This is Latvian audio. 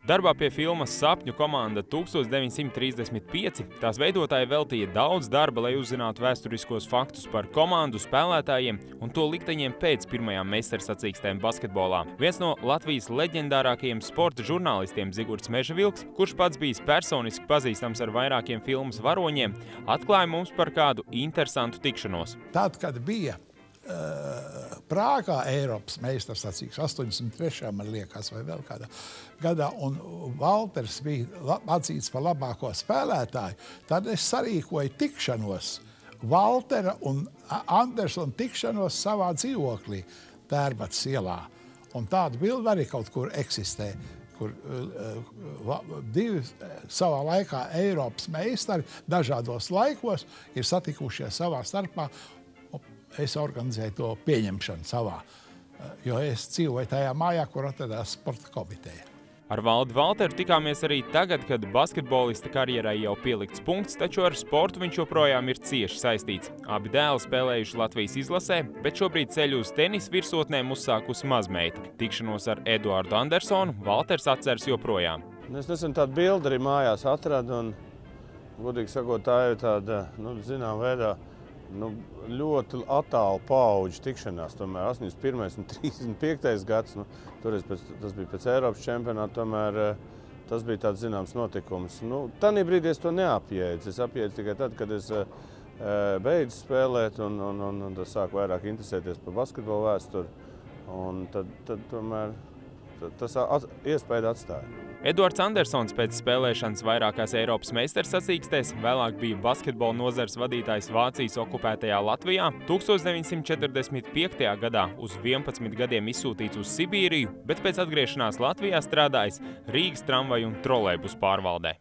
Darbā pie filmas Sapņu komanda 1935 tās veidotāji veltīja daudz darba, lai uzzinātu vēsturiskos faktus par komandu, spēlētājiem un to likteņiem pēc pirmajām meistarsacīkstēm basketbolā. Viens no Latvijas leģendārākajiem sporta žurnālistiem Zigurds Mežavilks, kurš pats bijis personiski pazīstams ar vairākiem filmas varoņiem, atklāja mums par kādu interesantu tikšanos. Tad, kad bija Prāgā Eiropas meistarsacīks 83. man liekas, vai vēl kādā gadā, un Valters bija atzīts par labāko spēlētāju, tad es sarīkoju tikšanos, Valtera un Andersona tikšanos savā dzīvoklī Tērbatas ielā. Un tāda bilde arī kaut kur eksistē, kur divi savā laikā Eiropas meistari dažādos laikos ir satikušies savā starpā. Es organizēju to pieņemšanu savā, jo es dzīvoju tajā mājā, kur atradās sporta komiteja. Ar Valdi Valteru tikāmies arī tagad, kad basketbolista karjerai jau pielikts punkts, taču ar sportu viņš joprojām ir cieši saistīts. Abi dēli spēlējuši Latvijas izlasē, bet šobrīd ceļu uz tenis virsotnēm uzsākusi mazmeita. Tikšanos ar Eduardu Andersonu Valters atceras joprojām. Es nesen tādu bildi arī mājās atradu un, godīgi sakot, tā ir tāda, zinām veidā, ļoti attālu paudžu tikšanās, tomēr 81. un 35. gads, tas bija pēc Eiropas čempionāta, tomēr tas bija tāds zināms notikums. Tanī brīdī es to neapjēdzu, es apjēdzu tikai tad, kad es beidzu spēlēt un sāku vairāk interesēties par basketbolu vēsturi, un tad tomēr tas iespēju atstāja. Eduards Andersons pēc spēlēšanas vairākās Eiropas meistarsacīkstēs, vēlāk bija basketbola nozares vadītājs Vācijas okupētajā Latvijā, 1945. gadā uz 11 gadiem izsūtīts uz Sibīriju, bet pēc atgriešanās Latvijā strādājis Rīgas tramvaju un trolejbusu pārvaldē.